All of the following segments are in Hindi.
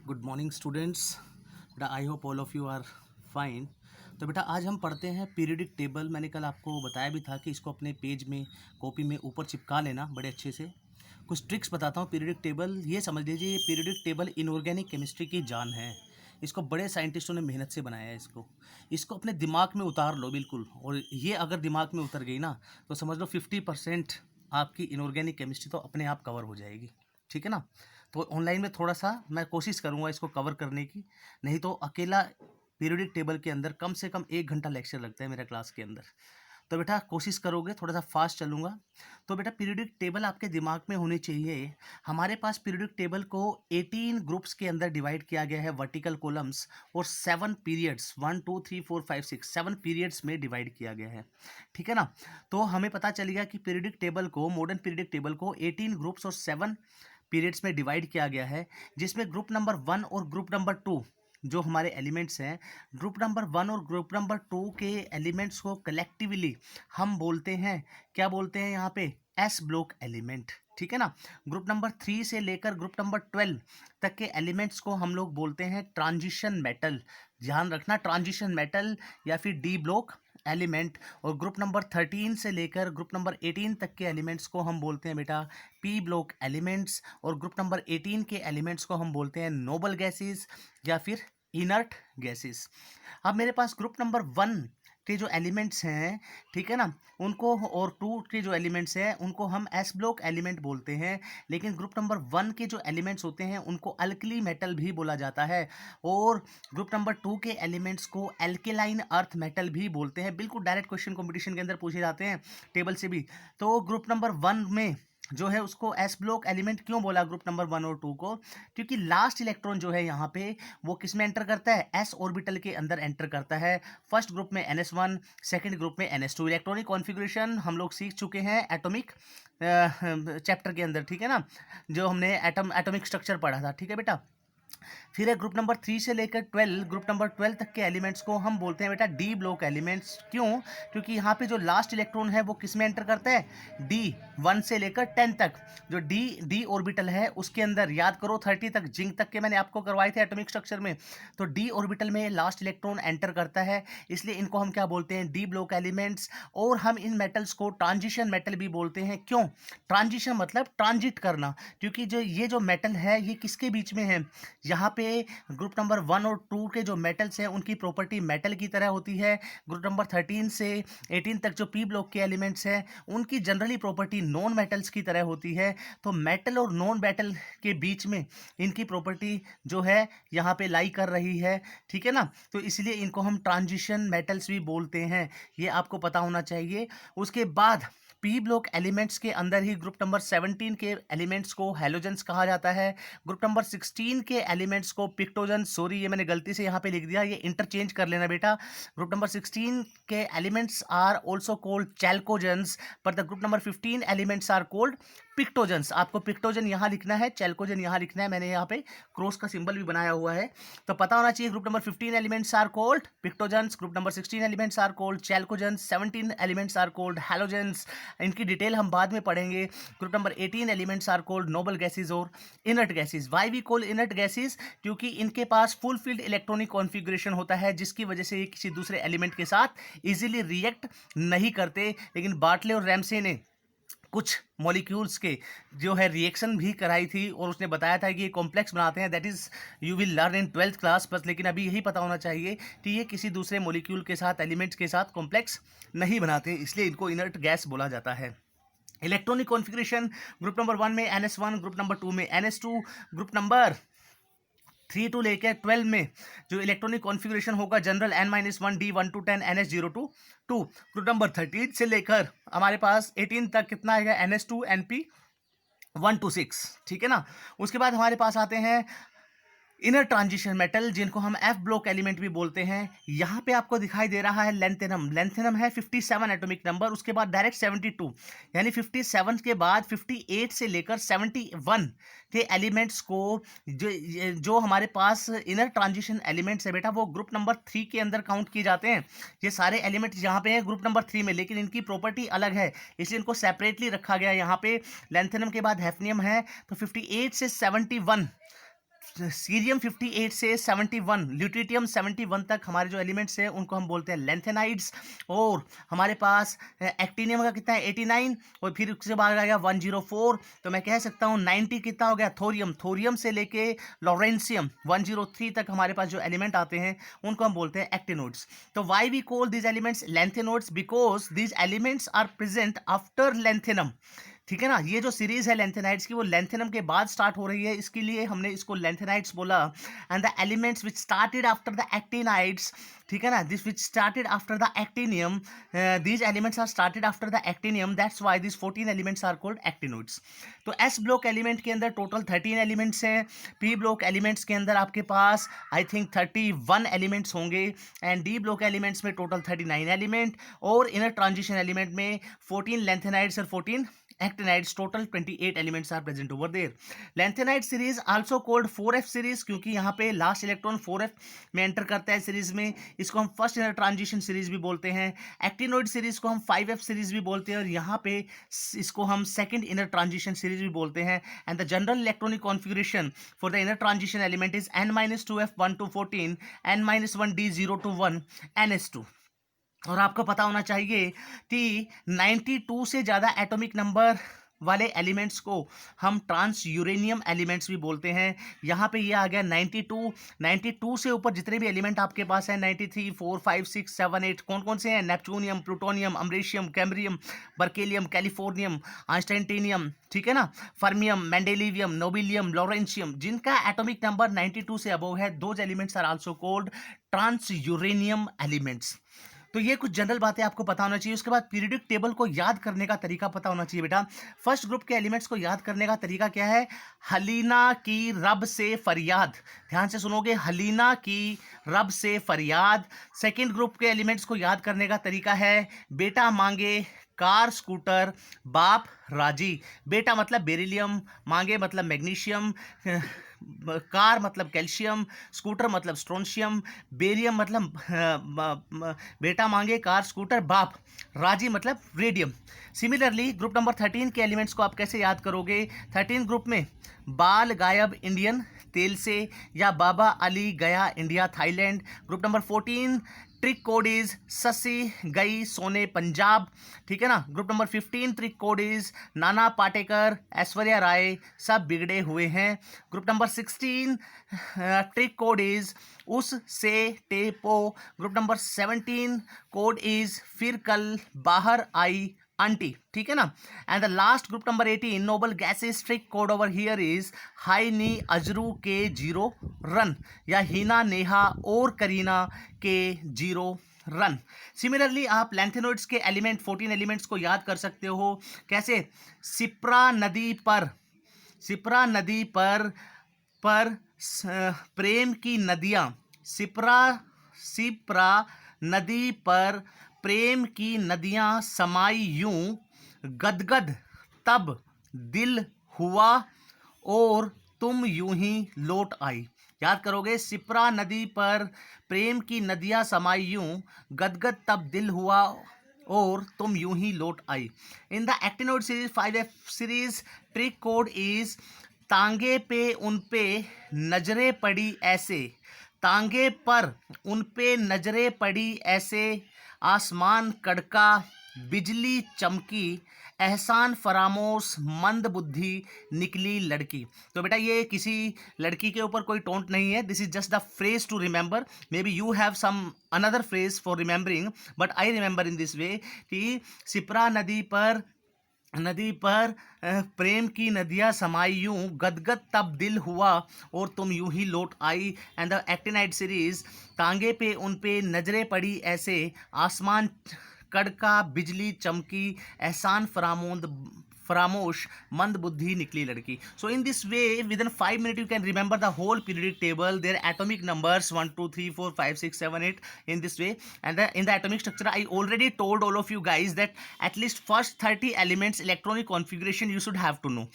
Good morning students. बेटा I hope all of you are fine. तो बेटा आज हम पढ़ते हैं पीरियडिक टेबल। मैंने कल आपको बताया भी था कि इसको अपने पेज में कॉपी में ऊपर चिपका लेना बड़े अच्छे से। कुछ ट्रिक्स बताता हूँ। पीरियडिक टेबल ये समझ लीजिए, ये पीरियडिक टेबल इनऑर्गेनिक केमिस्ट्री की जान है। इसको बड़े साइंटिस्टों ने मेहनत से बनाया है। इसको अपने दिमाग में उतार लो बिल्कुल। और ये अगर दिमाग में उतर गई ना तो समझ लो 50% आपकी इनऑर्गेनिक केमिस्ट्री तो अपने आप कवर हो जाएगी। ठीक है ना। तो ऑनलाइन में थोड़ा सा मैं कोशिश करूँगा इसको कवर करने की। नहीं तो अकेला पीरियडिक टेबल के अंदर कम से कम 1 घंटा लेक्चर लगता है मेरे क्लास के अंदर। तो बेटा कोशिश करोगे, थोड़ा सा फास्ट चलूँगा। तो बेटा पीरियडिक टेबल आपके दिमाग में होनी चाहिए। हमारे पास पीरियडिक टेबल को 18 ग्रुप्स के अंदर डिवाइड किया गया है, वर्टिकल कॉलम्स, और 7 पीरियड्स 1 2 3 4 5 6 7 पीरियड्स में डिवाइड किया गया है। ठीक है ना। तो हमें पता चल गया कि पीरियडिक टेबल को, मॉडर्न पीरियडिक टेबल को 18 ग्रुप्स और 7 पीरियड्स में डिवाइड किया गया है, जिसमें ग्रुप नंबर 1 और ग्रुप नंबर 2 जो हमारे एलिमेंट्स हैं, ग्रुप नंबर 1 और ग्रुप नंबर 2 के एलिमेंट्स को कलेक्टिवली हम बोलते हैं, क्या बोलते हैं यहाँ पे, एस ब्लॉक एलिमेंट। ठीक है ना। ग्रुप नंबर 3 से लेकर ग्रुप नंबर 12 तक के एलिमेंट्स को हम लोग बोलते हैं ट्रांजिशन मेटल। ध्यान रखना, ट्रांजिशन मेटल या फिर डी ब्लॉक एलिमेंट। और ग्रुप नंबर 13 से लेकर ग्रुप नंबर 18 तक के एलिमेंट्स को हम बोलते हैं बेटा पी ब्लॉक एलिमेंट्स। और ग्रुप नंबर 18 के एलिमेंट्स को हम बोलते हैं नोबल गैसेस या फिर इनर्ट गैसेस। अब मेरे पास ग्रुप नंबर 1 के जो एलिमेंट्स हैं, ठीक है ना, उनको, और 2 के जो एलिमेंट्स हैं उनको हम एस ब्लॉक एलिमेंट बोलते हैं। लेकिन ग्रुप नंबर 1 के जो एलिमेंट्स होते हैं उनको अल्कली मेटल भी बोला जाता है। और ग्रुप नंबर 2 के एलिमेंट्स को एल्केलाइन अर्थ मेटल भी बोलते हैं। बिल्कुल डायरेक्ट क्वेश्चन कंपटीशन के अंदर पूछे जाते हैं टेबल से भी। तो ग्रुप नंबर 1 में जो है उसको एस ब्लॉक एलिमेंट क्यों बोला ग्रुप नंबर 1 और 2 को, क्योंकि लास्ट इलेक्ट्रॉन जो है यहाँ पे वो किस में एंटर करता है, एस ऑर्बिटल के अंदर एंटर करता है। फर्स्ट ग्रुप में NS1, सेकंड ग्रुप में NS2। इलेक्ट्रॉनिक कॉन्फ़िगरेशन हम लोग सीख चुके हैं एटॉमिक चैप्टर के अंदर। ठीक है ना, जो हमने एटॉमिक स्ट्रक्चर पढ़ा था। ठीक है बेटा। फिर है ग्रुप नंबर 3 से लेकर 12, ग्रुप नंबर 12 तक के एलिमेंट्स को हम बोलते हैं बेटा डी ब्लॉक एलिमेंट्स। क्यों? क्योंकि यहाँ पे जो लास्ट इलेक्ट्रॉन है वो किस में एंटर करता है, डी 1 से लेकर 10 तक। जो डी ऑर्बिटल है उसके अंदर, याद करो 30 तक जिंक तक के मैंने आपको करवाए थे एटॉमिक स्ट्रक्चर में। तो डी ऑर्बिटल में लास्ट इलेक्ट्रॉन एंटर करता है, इसलिए इनको हम क्या बोलते हैं, डी ब्लॉक एलिमेंट्स। और हम इन मेटल्स को ट्रांजिशन मेटल भी बोलते हैं। क्यों? ट्रांजिशन मतलब ट्रांजिट करना, क्योंकि जो ये जो मेटल है ये किसके बीच में है, यहाँ पे ग्रुप नंबर 1 और 2 के जो मेटल्स हैं उनकी प्रॉपर्टी मेटल की तरह होती है। ग्रुप नंबर 13 से 18 तक जो पी ब्लॉक के एलिमेंट्स हैं उनकी जनरली प्रॉपर्टी नॉन मेटल्स की तरह होती है। तो मेटल और नॉन मेटल के बीच में इनकी प्रॉपर्टी जो है यहाँ पे लाई कर रही है। ठीक है ना। तो इसलिए इनको हम ट्रांजिशन मेटल्स भी बोलते हैं, ये आपको पता होना चाहिए। उसके बाद पी ब्लॉक एलिमेंट्स के अंदर ही ग्रुप नंबर 17 के एलिमेंट्स को हैलोजेंस कहा जाता है। ग्रुप नंबर 16 के एलिमेंट्स को पिक्टोजन, सॉरी ये मैंने गलती से यहाँ पे लिख दिया, ये इंटरचेंज कर लेना बेटा। ग्रुप नंबर 16 के elements are also called chalcogens, पर the group number 15 elements are called pnictogens. आपको पिक्टोजन यहाँ लिखना है, चैल्कोजन यहाँ लिखना है। मैंने यहाँ पे क्रॉस का सिंबल भी बनाया हुआ है, तो पता होना चाहिए। Group number 15 elements are called pnictogens, group number 16 elements are called chalcogens, 17 elements are called halogens. इनकी डिटेल हम बाद में पढ़ेंगे। Group number 18 elements are called noble gases और inert gases. Why we call inert gases, क्योंकि इनके पास फुलफिल्ड इलेक्ट्रॉनिक कॉन्फ़िगरेशन होता है, जिसकी वजह से ये किसी दूसरे एलिमेंट के साथ इजीली रिएक्ट नहीं करते। लेकिन बार्टले और रैमसे ने कुछ मॉलिक्यूल्स के जो है रिएक्शन भी कराई थी, और उसने बताया था कि ये कॉम्प्लेक्स बनाते हैं। That is you will learn in 12th class बस। लेकिन अभी यही पता होना चाहिए कि ये किसी दूसरे मॉलिक्यूल के साथ, एलिमेंट्स के साथ कॉम्प्लेक्स नहीं बनाते, इसलिए इनको इनर्ट गैस बोला जाता है। इलेक्ट्रॉनिक कॉन्फ़िगरेशन, ग्रुप नंबर 1 में NS1, ग्रुप नंबर 2 में NS2, ग्रुप नंबर 3 टू लेकर 12 में जो इलेक्ट्रॉनिक कॉन्फ़िगरेशन होगा general N-1 D 1 to 10 NS0 to 2। Group number 13 से लेकर हमारे पास 18 तक कितना आएगा, NS2 NP 1 to 6। ठीक है ना। उसके बाद हमारे पास आते हैं इनर ट्रांजिशन मेटल, जिनको हम एफ ब्लॉक एलिमेंट भी बोलते हैं। यहाँ पे आपको दिखाई दे रहा है लेंथेनम। लेंथेनम है 57 एटॉमिक नंबर, उसके बाद डायरेक्ट 72, यानी 57 के बाद 58 से लेकर 71 के एलिमेंट्स को जो हमारे पास इनर ट्रांजिशन एलिमेंट्स है बेटा, वो ग्रुप नंबर 3 के अंदर काउंट किए जाते हैं। ये सारे एलिमेंट यहाँ पे हैं ग्रुप नंबर 3 में, लेकिन इनकी प्रॉपर्टी अलग है, इसलिए इनको सेपरेटली रखा गया। यहाँ पे लेंथेनम के बाद हैफनियम है, तो 58 से 71 सीरियम 58 से 71, ल्यूटिटियम 71 तक हमारे जो एलिमेंट्स हैं उनको हम बोलते हैं लैंथेनाइड्स। और हमारे पास एक्टिनियम का कितना है 89, और फिर उसके बाद आ गया 104, तो मैं कह सकता हूँ 90 कितना हो गया थोरियम। थोरियम से लेके लॉरेंसियम 103 तक हमारे पास जो एलिमेंट आते हैं उनको हम बोलते हैं एक्टिनोड्स। तो why we call this elements lanthanoids, because these elements are present after lanthanum. ठीक है ना, ये जो सीरीज है लैंथेनाइड्स की वो लैंथेनम के बाद स्टार्ट हो रही है, इसके लिए हमने इसको लैंथेनाइड्स बोला। And the elements which started after the actinides, ठीक है ना, this which started after the actinium, these elements are started after the actinium, that's why this 14 elements are called actinoids. तो एस ब्लॉक एलिमेंट के अंदर टोटल 13 एलिमेंट्स हैं। पी ब्लॉक एलिमेंट्स के अंदर आपके पास आई थिंक 31 एलिमेंट्स होंगे, एंड डी ब्लॉक एलिमेंट्स में टोटल 39 एलिमेंट, और इनर ट्रांजिशन एलिमेंट में 14 लैंथेनाइड्स और 14 actinides, total 28 elements are present over there. Lanthanide series also called 4f series, क्योंकि यहाँ पे लास्ट इलेक्ट्रॉन 4f में एंटर करता है सीरीज में, इसको हम फर्स्ट इनर ट्रांजिशन सीरीज भी बोलते हैं। एक्टिनोइड सीरीज को हम 5f सीरीज भी बोलते हैं, और यहाँ पे इसको हम सेकंड इनर ट्रांजिशन सीरीज भी बोलते हैं। And the general electronic configuration for the inner transition element is n-2f 1 to 14, n-1d 0 to 1, ns2। और आपको पता होना चाहिए कि 92 से ज़्यादा एटॉमिक नंबर वाले एलिमेंट्स को हम ट्रांस यूरेनियम एलिमेंट्स भी बोलते हैं। यहाँ पे ये आ गया 92 से ऊपर जितने भी एलिमेंट आपके पास हैं 93, 4, 5, 6, 7, 8 कौन कौन से हैं, neptunium, plutonium, americium, curium, berkelium, californium, einsteinium, ठीक है ना, फर्मियम, मेंडेलिवियम, नोबिलियम, लॉरेंशियम, जिनका एटॉमिक नंबर 92 से अबव है, those elements are also called transuranium elements. तो ये कुछ जनरल बातें आपको पता होना चाहिए। उसके बाद पीरियडिक टेबल को याद करने का तरीका पता होना चाहिए बेटा। फर्स्ट ग्रुप के एलिमेंट्स को याद करने का तरीका क्या है, हलीना की रब से फरियाद, ध्यान से सुनोगे, हलीना की रब से फरियाद। सेकंड ग्रुप के एलिमेंट्स को याद करने का तरीका है, बेटा मांगे कार स्कूटर बाप राजी। बेटा मतलब बेरिलियम, मांगे मतलब मैग्नीशियम, कार मतलब कैल्शियम, स्कूटर मतलब स्ट्रोंशियम, बेरियम मतलब बेटा मांगे कार स्कूटर बाप राजी मतलब रेडियम। सिमिलरली ग्रुप नंबर 13 के एलिमेंट्स को आप कैसे याद करोगे, 13 ग्रुप में बाल गायब इंडियन तेल से, या बाबा अली गया India Thailand. Group number 14 trick code is ससी गई सोने पंजाब, ठीक है ना। Group number 15 trick code is Nana Patekar Aishwarya Rai सब बिगड़े हुए हैं। Group number 16 trick code is उस से टेपो। ग्रुप नंबर 17 कोड इज फिर कल बाहर आई आंटी, ठीक है ना। And the last group number 18 noble gases trick code over here is हाई नी अजरू के 0 रन, या हीना नेहा और करीना के 0 रन। सिमिलरली आप लैंथेनोइड्स के एलिमेंट 14 एलिमेंट्स को याद कर सकते हो कैसे, सिप्रा नदी पर प्रेम की नदियाँ, सिप्रा नदी पर प्रेम की नदियाँ समाई यूं, गदगद तब दिल हुआ और तुम यूं ही लौट आई। याद करोगे, सिप्रा नदी पर प्रेम की नदियाँ समाई यूं, गदगद तब दिल हुआ और तुम यूं ही लौट आई। In the actinoid series 5f series trick code is तांगे पे उन पे नजरें पड़ी ऐसे, तांगे पर उन पे नजरें पड़ी ऐसे, आसमान कड़का बिजली चमकी, एहसान फरामोश मंद बुद्धि निकली लड़की। तो बेटा ये किसी लड़की के ऊपर कोई टोंट नहीं है, this is just the phrase to remember. Maybe you have some another phrase for remembering, but I remember in this way कि सिप्रा नदी पर प्रेम की नदियाँ समाई यूं, गदगद तब दिल हुआ और तुम यूं ही लौट आई। एंड द एक्टिनाइड सीरीज तांगे पे उन पे नजरें पड़ी ऐसे, आसमान कड़का बिजली चमकी, एहसान फरामोश मंद बुद्धि निकली लड़की। So in this way with in 5 minutes you can remember the whole periodic table, their atomic numbers 1 2 3 4 5 6 7 8 in this way. And in the atomic structure I already told all of you guys that at least first 30 elements electronic configuration you should have to know.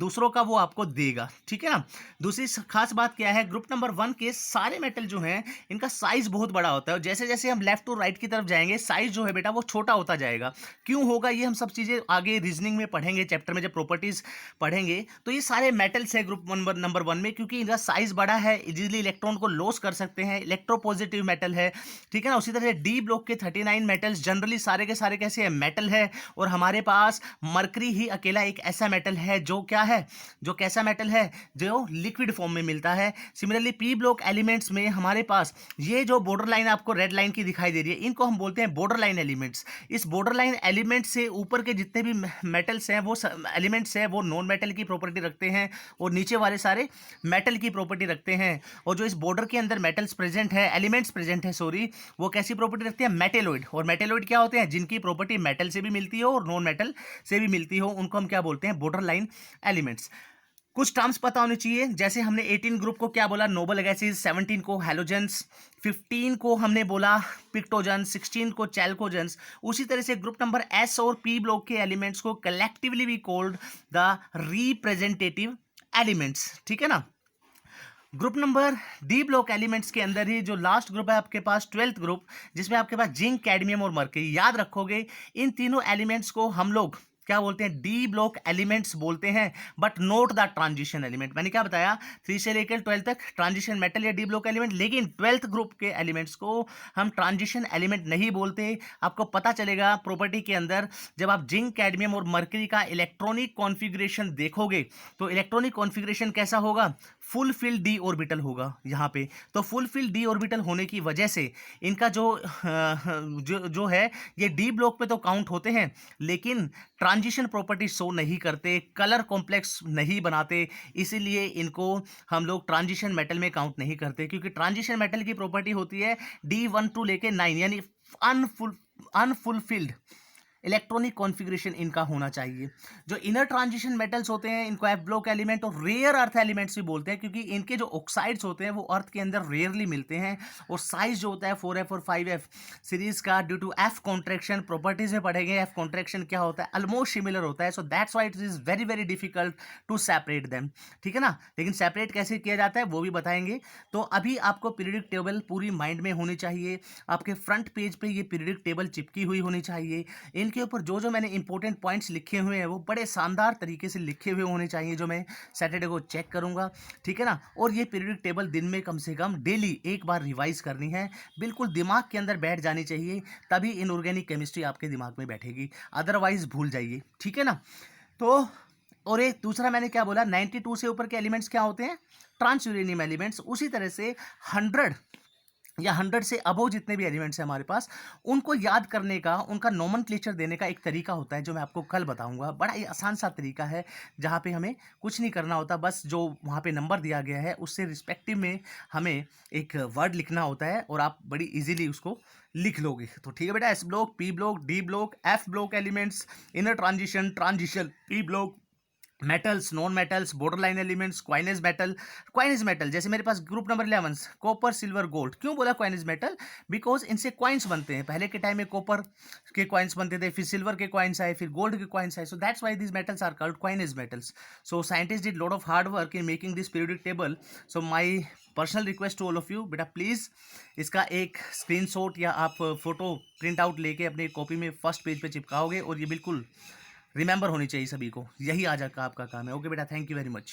दूसरों का वो आपको देगा, ठीक है ना। दूसरी खास बात क्या है, ग्रुप नंबर 1 के सारे मेटल जो हैं इनका साइज बहुत बड़ा होता है, और जैसे जैसे हम लेफ्ट टू राइट की तरफ जाएंगे साइज जो है बेटा वो छोटा होता जाएगा। क्यों होगा ये हम सब चीज़ें आगे रीजनिंग में पढ़ेंगे पढ़ेंगे चैप्टर में, जब प्रॉपर्टीज पढ़ेंगे, तो ये सारे मेटल्स है ग्रुप नंबर 1 में, क्योंकि इनका साइज बड़ा है, इजीली इलेक्ट्रॉन को लॉस कर सकते हैं, इलेक्ट्रोपॉजिटिव मेटल है, ठीक है ना। उसी तरह डी ब्लॉक के 39 मेटल्स जनरली सारे के सारे कैसे है, मेटल है, और हमारे पास मरकरी ही अकेला एक ऐसा मेटल है जो क्या है, जो कैसा मेटल है, जो लिक्विड फॉर्म में मिलता है। सिमिलरली पी ब्लॉक एलिमेंट्स में हमारे पास ये जो बॉर्डर लाइन आपको रेड लाइन की दिखाई दे रही है, इनको हम बोलते हैं बॉर्डर लाइन एलिमेंट्स। इस बॉर्डर लाइन एलिमेंट से ऊपर के जितने भी मेटल्स हैं, वो एलिमेंट्स हैं, वो नॉन मेटल की प्रॉपर्टी रखते हैं, और नीचे वाले सारे मेटल की प्रॉपर्टी रखते हैं। और जो इस बॉर्डर के अंदर मेटल्स प्रेजेंट है, एलिमेंट्स प्रेजेंट है सॉरी, वो कैसी प्रॉपर्टी रखते हैं, मेटेलॉइड। और मेटेलॉइड क्या होते हैं, जिनकी प्रॉपर्टी मेटल से भी मिलती हो और नॉन मेटल से भी मिलती हो, उनको हम क्या बोलते हैं, बॉर्डर लाइन एलिमेंट्स। कुछ टर्म्स पता होने चाहिए, जैसे हमने 18 ग्रुप को क्या बोला, नोबल गैसेज, 17 को हैलोजेंस, 15 को हमने बोला पिक्टोजन, 16 को चैल्कोजेंस। उसी तरह से ग्रुप नंबर एस और पी ब्लॉक के एलिमेंट्स को collectively we called the representative elements, ठीक है ना। Group number D block elements के अंदर ही जो लास्ट ग्रुप है आपके पास 12th ग्रुप, जिसमें आपके पास जिंक, कैडमियम और मरकरी। याद रखोगे इन तीनों एलिमेंट्स को हम लोग क्या बोलते हैं, डी ब्लॉक एलिमेंट्स बोलते हैं, but note the transition element. मैंने क्या बताया, 3 से लेकर 12 तक ट्रांजिशन मेटल या डी ब्लॉक एलिमेंट, लेकिन 12th ग्रुप के एलिमेंट्स को हम ट्रांजिशन एलिमेंट नहीं बोलते। आपको पता चलेगा प्रॉपर्टी के अंदर, जब आप जिंक, कैडमियम और मरकरी का इलेक्ट्रॉनिक कॉन्फ़िगरेशन देखोगे, तो इलेक्ट्रॉनिक कॉन्फ़िगरेशन कैसा होगा, फुल फिल डी ऑर्बिटल होगा यहाँ पे। तो फुल फिल डी ऑर्बिटल होने की वजह से इनका जो है, ये डी ब्लॉक पे तो काउंट होते हैं, लेकिन ट्रांजिशन प्रॉपर्टी शो नहीं करते, कलर कॉम्प्लेक्स नहीं बनाते, इसीलिए इनको हम लोग ट्रांजिशन मेटल में काउंट नहीं करते। क्योंकि ट्रांजिशन मेटल की प्रॉपर्टी होती है D1 टू लेके 9, यानी अनफुलफिल्ड इलेक्ट्रॉनिक कॉन्फ़िगरेशन इनका होना चाहिए। जो इनर ट्रांजिशन मेटल्स होते हैं, इनको एफ ब्लॉक एलिमेंट और रेयर अर्थ एलिमेंट्स भी बोलते हैं, क्योंकि इनके जो ऑक्साइड्स होते हैं वो अर्थ के अंदर रेयरली मिलते हैं। और साइज जो होता है 4f और 5f सीरीज का, due to F contraction, properties में पढ़ेंगे एफ कॉन्ट्रैक्शन क्या होता है, ऑलमोस्ट सिमिलर होता है। So that's why it is very very difficult to separate them, ठीक है ना। लेकिन सेपरेट कैसे किया जाता है वो भी बताएंगे। तो अभी आपको पीरियडिक टेबल पूरी माइंड में होनी चाहिए, आपके फ्रंट पेज पे ये पीरियडिक टेबल चिपकी हुई होनी चाहिए। इनके ऊपर जो जो मैंने इंपॉर्टेंट पॉइंट्स लिखे हुए हैं वो बड़े शानदार तरीके से लिखे हुए होने चाहिए, जो मैं सैटरडे को चेक करूंगा, ठीक है ना। और ये पीरियडिक टेबल दिन में कम से कम डेली एक बार रिवाइज करनी है, बिल्कुल दिमाग के अंदर बैठ जानी चाहिए, तभी इनऑर्गेनिक केमिस्ट्री आपके दिमाग में बैठेगी, अदरवाइज भूल जाइए, ठीक है ना। तो और एक दूसरा मैंने क्या बोला, 92 से ऊपर के एलिमेंट्स क्या होते हैं, ट्रांस यूरेनियम एलिमेंट्स। उसी तरह से 100 या 100 से अबव जितने भी एलिमेंट्स हैं हमारे पास, उनको याद करने का, उनका नोमेनक्लेचर देने का एक तरीका होता है, जो मैं आपको कल बताऊंगा। बड़ा ही आसान सा तरीका है, जहाँ पे हमें कुछ नहीं करना होता, बस जो वहाँ पे नंबर दिया गया है उससे रिस्पेक्टिव में हमें एक वर्ड लिखना होता है, और आप बड़ी इजीली उसको लिख लोगे। तो ठीक है बेटा, s block, p block, d block, f block elements, inner transition, p block, metals, non metals, border line elements, coinage metal. जैसे मेरे पास group number 11 copper, silver, gold. क्यों बोला क्वाइनेज मेटल, बिकॉज इनसे क्वाइंस बनते हैं। पहले के टाइम में कॉपर के क्वाइंस बनते थे, फिर सिल्वर के क्वाइंस आए, फिर गोल्ड के क्वाइंस आए। So that's why these metals are called coinage metals. So scientist did lot of hard work in making this periodic table. So my personal request to all of you, बेटा प्लीज़ इसका एक स्क्रीनशॉट या आप फोटो प्रिंट आउट लेके अपनी कॉपी में फर्स्ट पेज पे चिपकाओगे, और ये बिल्कुल रिमेंबर होनी चाहिए सभी को, यही आज का आपका काम है। ओके बेटा, थैंक यू वेरी मच।